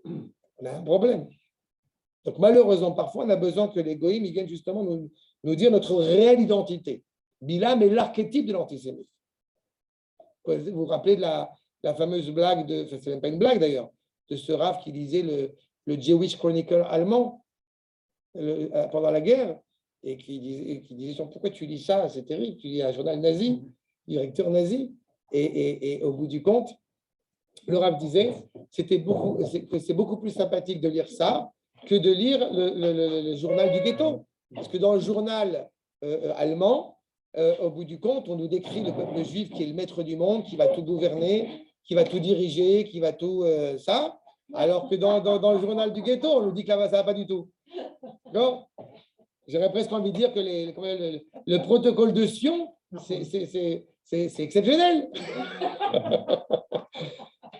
On a un problème. Donc malheureusement, parfois, on a besoin que les goïms ils viennent justement nous dire notre réelle identité. Bilam est l'archétype de l'antisémitisme. Vous vous rappelez de la fameuse blague, enfin, ce n'est même pas une blague d'ailleurs, de ce Rav qui lisait le Jewish Chronicle allemand pendant la guerre, et qui disait pourquoi tu lis ça, c'est terrible, tu lis un journal nazi, directeur nazi, et au bout du compte, le Rav disait que c'est beaucoup plus sympathique de lire ça que de lire le journal du ghetto. Parce que dans le journal allemand, au bout du compte, on nous décrit le peuple juif qui est le maître du monde, qui va tout gouverner, qui va tout diriger, qui va tout ça, alors que dans le journal du ghetto, on nous dit que là-bas, ça ne va pas du tout. D'accord ? J'aurais presque envie de dire que le protocole de Sion, c'est exceptionnel.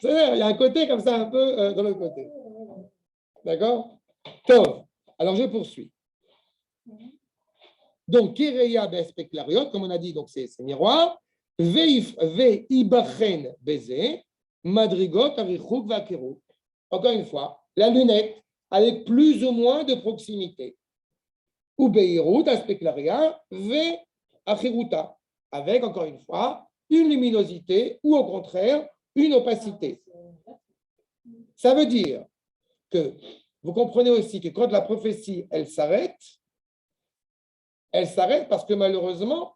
Il y a un côté comme ça, un peu dans l'autre côté. D'accord ? Tov. Alors, je poursuis. Donc, Kireya Bespeklariot, comme on a dit, donc c'est miroir. Ve Ibachen Beze, Madrigot, Arichouk, Vakerou. Encore une fois, la lunette avec plus ou moins de proximité. Ou Beirut, Aspeklaria, Ve Achiruta. Avec, encore une fois, une luminosité ou au contraire, une opacité. Ça veut dire que vous comprenez aussi que quand la prophétie, elle s'arrête parce que malheureusement,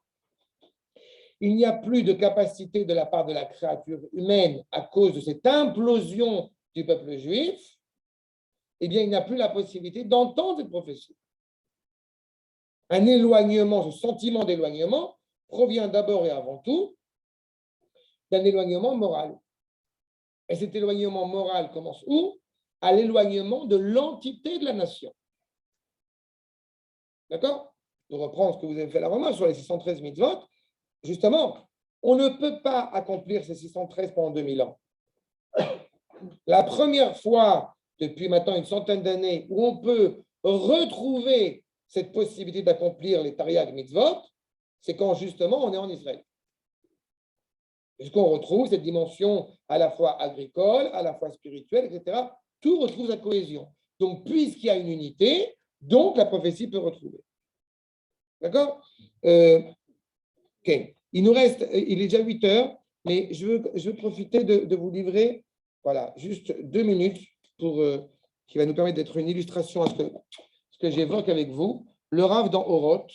il n'y a plus de capacité de la part de la créature humaine à cause de cette implosion du peuple juif, eh bien, il n'y a plus la possibilité d'entendre cette prophétie. Un éloignement, ce sentiment d'éloignement provient d'abord et avant tout d'un éloignement moral. Et cet éloignement moral commence où? À l'éloignement de l'entité de la nation. D'accord? Je reprends ce que vous avez fait la remarque sur les 613 mitzvot. Justement, on ne peut pas accomplir ces 613 pendant 2000 ans. La première fois, depuis maintenant une centaine d'années, où on peut retrouver cette possibilité d'accomplir les Tariag mitzvot, c'est quand justement on est en Israël. Puisqu'on retrouve cette dimension à la fois agricole, à la fois spirituelle, etc. Tout retrouve sa cohésion. Donc, puisqu'il y a une unité, donc la prophétie peut retrouver. D'accord? Ok. Il nous reste, il est déjà 8 heures, mais je veux profiter de vous livrer, voilà, juste 2 minutes qui va nous permettre d'être une illustration à ce que j'évoque avec vous. Le Rav dans Oroth.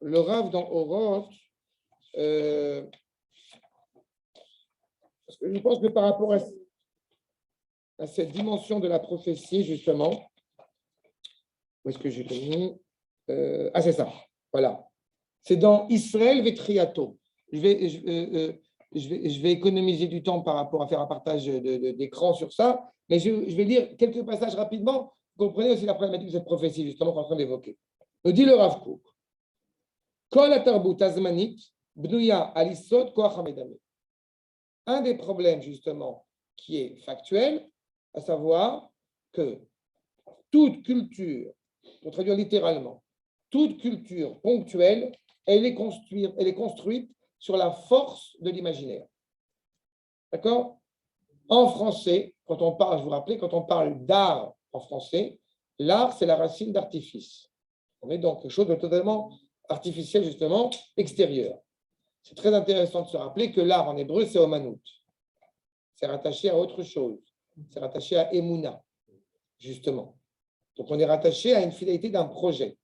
Le Rav dans Oroth. Parce que je pense que par rapport à cette dimension de la prophétie, justement, où est-ce que j'ai mis c'est ça, voilà. C'est dans Israël Vetriato. Je vais économiser du temps par rapport à faire un partage d'écran sur ça, Mais je vais lire quelques passages rapidement. Vous comprenez aussi la problématique de cette prophétie, justement, qu'on est en train d'évoquer. Nous dit le Rav Kook. Kol atarbut azmanit bnuya alisod koach hamedame. Un des problèmes, justement, qui est factuel, à savoir que toute culture, pour traduire littéralement, toute culture ponctuelle, elle est construite sur la force de l'imaginaire. D'accord? En français, quand on parle, je vous rappelle, quand on parle d'art en français, l'art, c'est la racine d'artifice. On est dans quelque chose de totalement artificiel, justement, extérieur. C'est très intéressant de se rappeler que l'art en hébreu, c'est omanout. C'est rattaché à autre chose. C'est rattaché à Emouna, justement. Donc, on est rattaché à une fidélité d'un projet.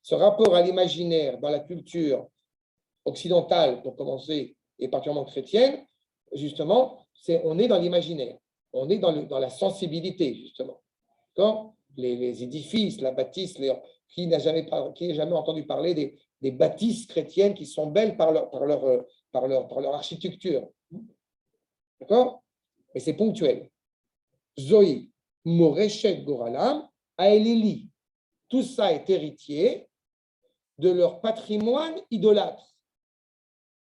Ce rapport à l'imaginaire dans la culture occidentale, pour commencer, et particulièrement chrétienne, justement, on est dans l'imaginaire. On est dans la sensibilité, justement. D'accord? Les édifices, la bâtisse, qui n'a jamais entendu parler des bâtisses chrétiennes qui sont belles par leur architecture. D'accord? Mais c'est ponctuel. Zoï, Moreshet Goralam, Aelili. Tout ça est héritier de leur patrimoine idolâtre.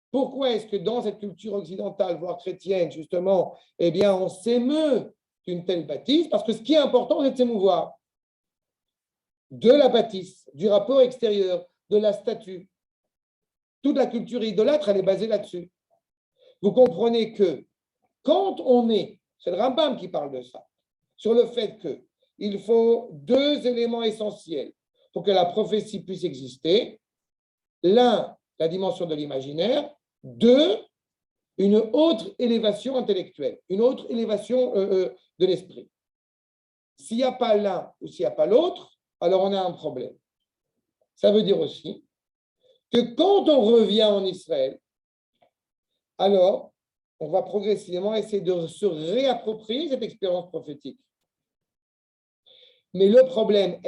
Pourquoi est-ce que dans cette culture occidentale, voire chrétienne, justement, eh bien, on s'émeut d'une telle bâtisse? Parce que ce qui est important, c'est de s'émouvoir de la bâtisse, du rapport extérieur, de la statue. Toute la culture idolâtre, elle est basée là-dessus. Vous comprenez que quand on est, c'est le Rambam qui parle de ça, sur le fait qu'il faut deux éléments essentiels pour que la prophétie puisse exister. L'un, la dimension de l'imaginaire. Deux, une autre élévation intellectuelle, une autre élévation de l'esprit. S'il n'y a pas l'un ou s'il n'y a pas l'autre, alors on a un problème. Ça veut dire aussi que quand on revient en Israël, alors on va progressivement essayer de se réapproprier cette expérience prophétique. Mais le problème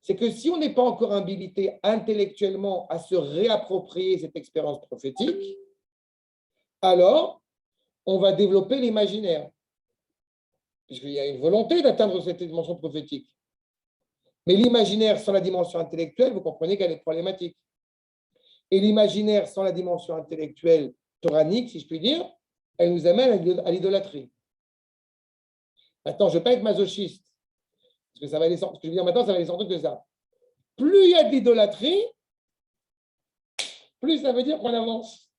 c'est que si on n'est pas encore habilité intellectuellement à se réapproprier cette expérience prophétique, alors on va développer l'imaginaire. Puisqu'il y a une volonté d'atteindre cette dimension prophétique. Mais l'imaginaire sans la dimension intellectuelle, vous comprenez qu'elle est problématique. Et l'imaginaire sans la dimension intellectuelle toranique, si je puis dire, elle nous amène à l'idolâtrie. Maintenant, je ne vais pas être masochiste. Parce que ça va aller sortir, ce que je veux dire maintenant, ça va aller sortir de ça. Plus il y a de l'idolâtrie, plus ça veut dire qu'on avance.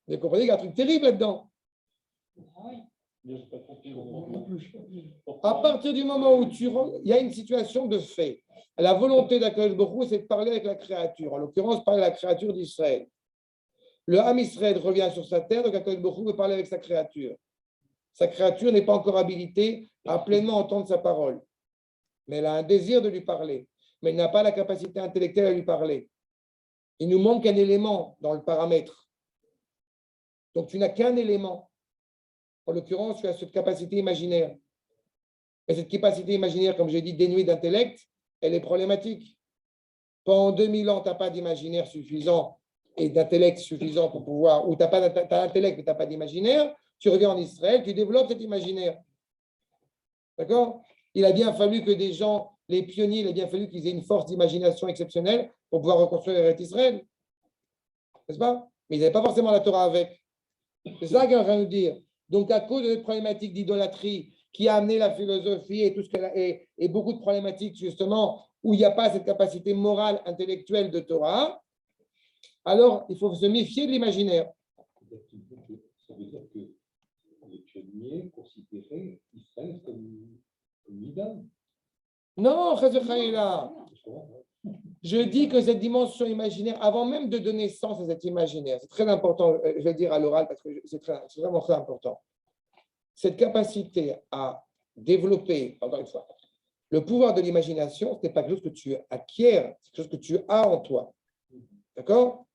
Vous comprenez qu'il y a un truc terrible là-dedans. À partir du moment où il y a une situation de fait, la volonté d'Akadosh Baruch Hu, c'est de parler avec la créature. En l'occurrence, parler avec la créature d'Israël. Le Ham Israël revient sur sa terre, donc Akadosh Baruch Hu veut parler avec sa créature. Sa créature n'est pas encore habilitée à pleinement entendre sa parole. Mais elle a un désir de lui parler. Mais elle n'a pas la capacité intellectuelle à lui parler. Il nous manque un élément dans le paramètre. Donc, tu n'as qu'un élément. En l'occurrence, tu as cette capacité imaginaire. Et cette capacité imaginaire, comme j'ai dit, dénuée d'intellect, elle est problématique. Pendant 2000 ans, tu n'as pas d'imaginaire suffisant et d'intellect suffisant pour pouvoir, ou tu as l'intellect, mais tu n'as pas d'imaginaire. Tu reviens en Israël, tu développes cet imaginaire. D'accord? Il a bien fallu que des gens, les pionniers, il a bien fallu qu'ils aient une force d'imagination exceptionnelle pour pouvoir reconstruire Eretz Israël. N'est-ce pas? Mais ils n'avaient pas forcément la Torah avec. C'est ça qu'il est en train de nous dire. Donc, à cause de cette problématique d'idolâtrie qui a amené la philosophie et tout ce qu'elle a, et beaucoup de problématiques, justement, où il n'y a pas cette capacité morale, intellectuelle de Torah, alors il faut se méfier de l'imaginaire. Ça veut dire que les pionniers considéraient Israël comme idole. Non, je dis que cette dimension imaginaire, avant même de donner sens à cet imaginaire, c'est très important, je vais le dire à l'oral parce que c'est vraiment très important. Cette capacité à développer, encore une fois, le pouvoir de l'imagination, ce n'est pas quelque chose que tu acquiers, c'est quelque chose que tu as en toi. D'accord?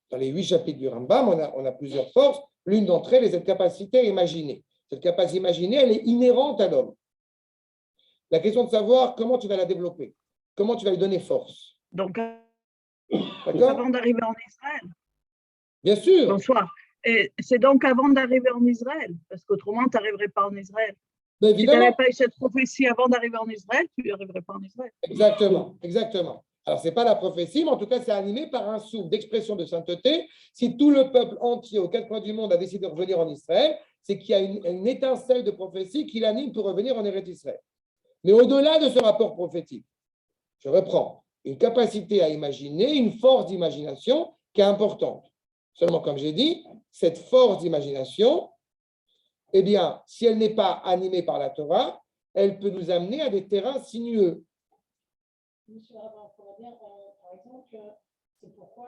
Dans les 8 chapitres du Rambam, on a plusieurs forces. L'une d'entre elles est cette capacité à imaginer. Cette capacité à imaginer, elle est inhérente à l'homme. La question de savoir comment tu vas la développer, comment tu vas lui donner force. Donc, D'accord? avant d'arriver en Israël, Bien sûr. bonsoir. Et c'est donc avant d'arriver en Israël, parce qu'autrement, tu n'arriverais pas en Israël. Mais Si tu évidemment, n'avais pas eu cette prophétie avant d'arriver en Israël, tu n'arriverais pas en Israël. exactement, exactement. Alors, ce n'est pas la prophétie, mais en tout cas, c'est animé par un souffle d'expression de sainteté. Si tout le peuple entier aux quatre coins du monde a décidé de revenir en Israël, c'est qu'il y a une étincelle de prophétie qui l'anime pour revenir en Eretz Israël. Mais au-delà de ce rapport prophétique, je reprends, une capacité à imaginer, une force d'imagination qui est importante. Seulement, comme j'ai dit, cette force d'imagination, eh bien, si elle n'est pas animée par la Torah, elle peut nous amener à des terrains sinueux. Monsieur Rabbin, on pourrait dire, par exemple, c'est pourquoi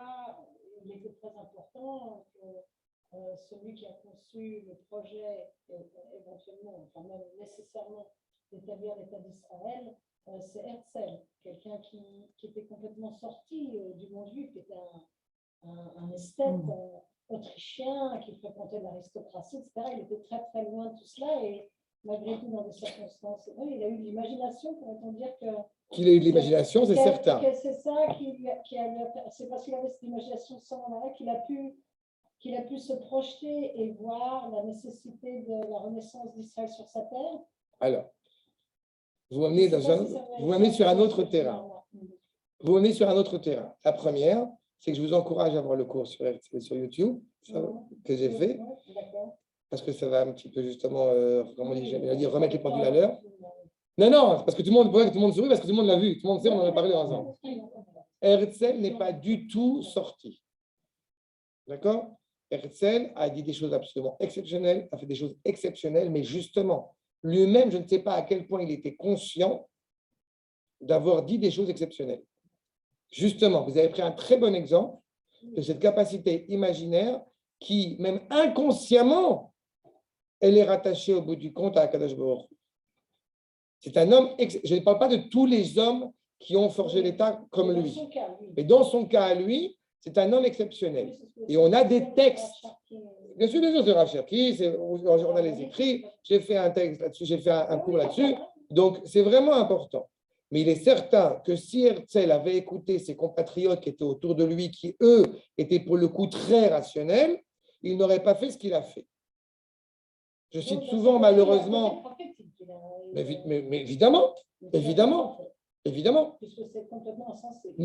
il était très important que celui qui a conçu le projet, éventuellement, enfin même nécessairement, d'établir l'État d'Israël, c'est Herzl, quelqu'un qui était complètement sorti du monde juif, qui était un esthète autrichien, qui fréquentait l'aristocratie, etc. Il était très très loin de tout cela et malgré tout, dans des circonstances, oui, il a eu de l'imagination, pourrait-on dire que Qu'il ait eu de l'imagination, c'est certain. c'est ça c'est parce qu'il avait cette imagination sans arrêt qu'il a pu se projeter et voir la nécessité de la renaissance d'Israël sur sa terre. Alors, vous m'amenez sur un autre terrain. Vous m'amenez sur un autre terrain. La première, c'est que je vous encourage à voir le cours sur YouTube que j'ai fait, parce que ça va un petit peu justement, comment dire, remettre les pendules à l'heure. Non, parce que tout le monde sourit, parce que tout le monde l'a vu, tout le monde sait, on en a parlé ensemble. Herzl n'est pas du tout sorti. D'accord? Herzl a dit des choses absolument exceptionnelles, a fait des choses exceptionnelles, mais justement, lui-même, je ne sais pas à quel point il était conscient d'avoir dit des choses exceptionnelles. Justement, vous avez pris un très bon exemple de cette capacité imaginaire qui, même inconsciemment, elle est rattachée au bout du compte à Akadosh Baruch Hu. C'est un homme, je ne parle pas de tous les hommes qui ont forgé l'État comme lui, mais dans son cas à lui, c'est un homme exceptionnel. Et on a des textes. Bien sûr, c'est Rav Cherki, on a les écrits, j'ai fait un texte là-dessus, j'ai fait un cours là-dessus, donc c'est vraiment important. Mais il est certain que si Herzl avait écouté ses compatriotes qui étaient autour de lui, qui eux étaient pour le coup très rationnels, il n'aurait pas fait ce qu'il a fait. Je cite souvent malheureusement, mais évidemment, mais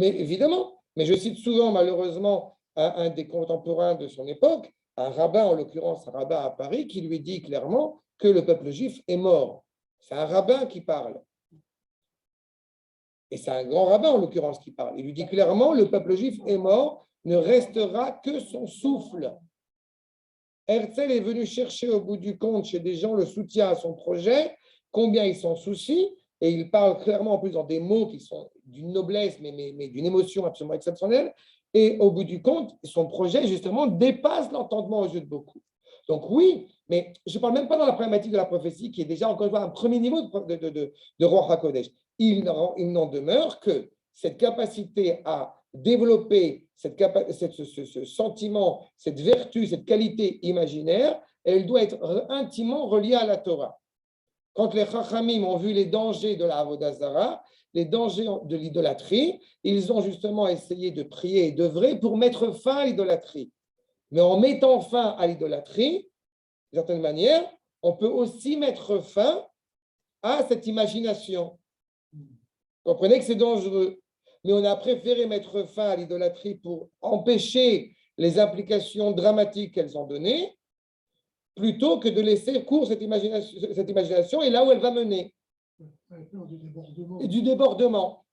évidemment, mais je cite souvent malheureusement un des contemporains de son époque, un rabbin, en l'occurrence un rabbin à Paris, qui lui dit clairement que le peuple juif est mort. C'est un rabbin qui parle. Et c'est un grand rabbin, en l'occurrence, qui parle. Il lui dit clairement, le peuple juif est mort, ne restera que son souffle. Herzl est venu chercher au bout du compte chez des gens le soutien à son projet, combien ils s'en soucient, et il parle clairement en plus dans des mots qui sont d'une noblesse, mais d'une émotion absolument exceptionnelle, et au bout du compte, son projet, justement, dépasse l'entendement aux yeux de beaucoup. Donc oui, mais je ne parle même pas dans la problématique de la prophétie, qui est déjà, encore une fois, un premier niveau de Ruach HaKodesh. Il n'en demeure que cette capacité à développer ce sentiment, cette vertu, cette qualité imaginaire, elle doit être intimement reliée à la Torah. Quand les Chachamim ont vu les dangers de la Avodah Zara, les dangers de l'idolâtrie, ils ont justement essayé de prier et d'œuvrer pour mettre fin à l'idolâtrie. Mais en mettant fin à l'idolâtrie, d'une certaine manière, on peut aussi mettre fin à cette imagination. Vous comprenez que c'est dangereux. Mais on a préféré mettre fin à l'idolâtrie pour empêcher les implications dramatiques qu'elles ont données, plutôt que de laisser cours cette imagination et là où elle va mener. Et du débordement.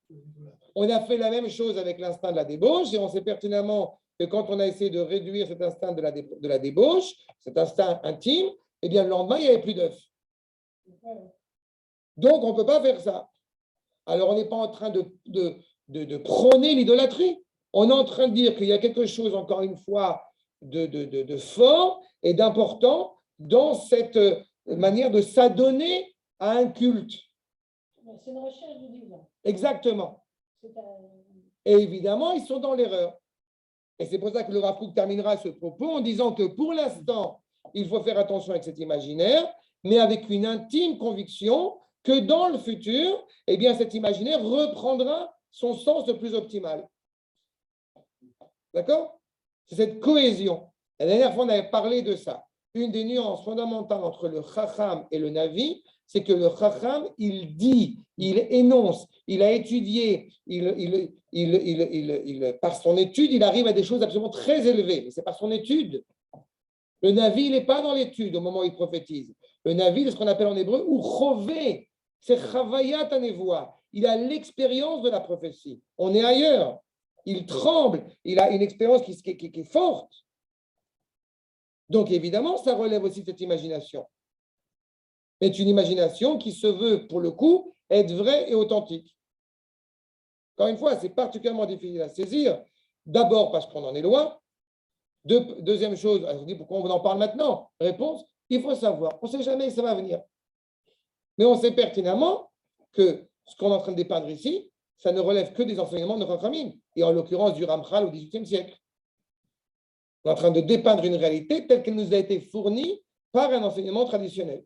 On a fait la même chose avec l'instinct de la débauche et on sait pertinemment que quand on a essayé de réduire cet instinct de la débauche, cet instinct intime, eh bien le lendemain, il n'y avait plus d'œufs. Donc, on ne peut pas faire ça. Alors, on n'est pas en train de prôner l'idolâtrie. On est en train de dire qu'il y a quelque chose, encore une fois, de fort et d'important dans cette manière de s'adonner à un culte. C'est une recherche du divin. Exactement. Et évidemment, ils sont dans l'erreur. Et c'est pour ça que le Rav Kook terminera ce propos en disant que pour l'instant, il faut faire attention avec cet imaginaire, mais avec une intime conviction que dans le futur, eh bien, cet imaginaire reprendra son sens le plus optimal. D'accord? C'est cette cohésion. La dernière fois, on avait parlé de ça. Une des nuances fondamentales entre le Chacham et le Navi, c'est que le Chacham, il dit, il énonce, il a étudié, par son étude, il arrive à des choses absolument très élevées. Mais c'est par son étude. Le Navi, il n'est pas dans l'étude au moment où il prophétise. Le Navi, c'est ce qu'on appelle en hébreu, ou Chové, c'est Chavayat Anevoa. Il a l'expérience de la prophétie. On est ailleurs. Il tremble, il a une expérience qui est forte. Donc, évidemment, ça relève aussi de cette imagination. C'est une imagination qui se veut, pour le coup, être vraie et authentique. Encore une fois, c'est particulièrement difficile à saisir. D'abord parce qu'on en est loin. Deuxième chose, on se dit pourquoi on en parle maintenant? Réponse, il faut savoir. On ne sait jamais que ça va venir. Mais on sait pertinemment que ce qu'on est en train de dépeindre ici, ça ne relève que des enseignements de notre Ramim, et en l'occurrence du Ramchal au XVIIIe siècle. On est en train de dépeindre une réalité telle qu'elle nous a été fournie par un enseignement traditionnel,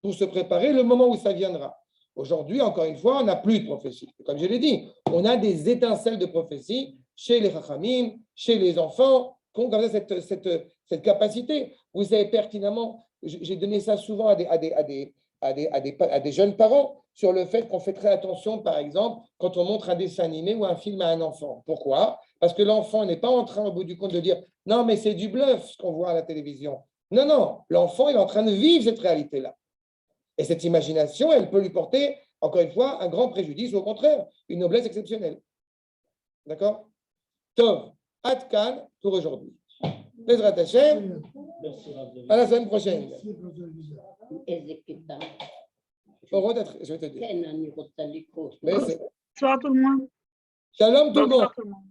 pour se préparer le moment où ça viendra. Aujourd'hui, encore une fois, on n'a plus de prophétie. Comme je l'ai dit, on a des étincelles de prophétie chez les Chachamim, chez les enfants, qui ont comme ça cette capacité. Vous savez pertinemment, j'ai donné ça souvent à des jeunes parents, sur le fait qu'on fait très attention, par exemple, quand on montre un dessin animé ou un film à un enfant. Pourquoi? Parce que l'enfant n'est pas en train, au bout du compte, de dire « Non, mais c'est du bluff ce qu'on voit à la télévision ». Non, non, l'enfant est en train de vivre cette réalité-là. Et cette imagination, elle peut lui porter, encore une fois, un grand préjudice, ou au contraire, une noblesse exceptionnelle. D'accord? Tov, Adkan pour aujourd'hui. Bezrat Hashem, à la semaine prochaine. Je vais te dire. Bonsoir tout le monde. Shalom tout le monde. Bonsoir tout le monde.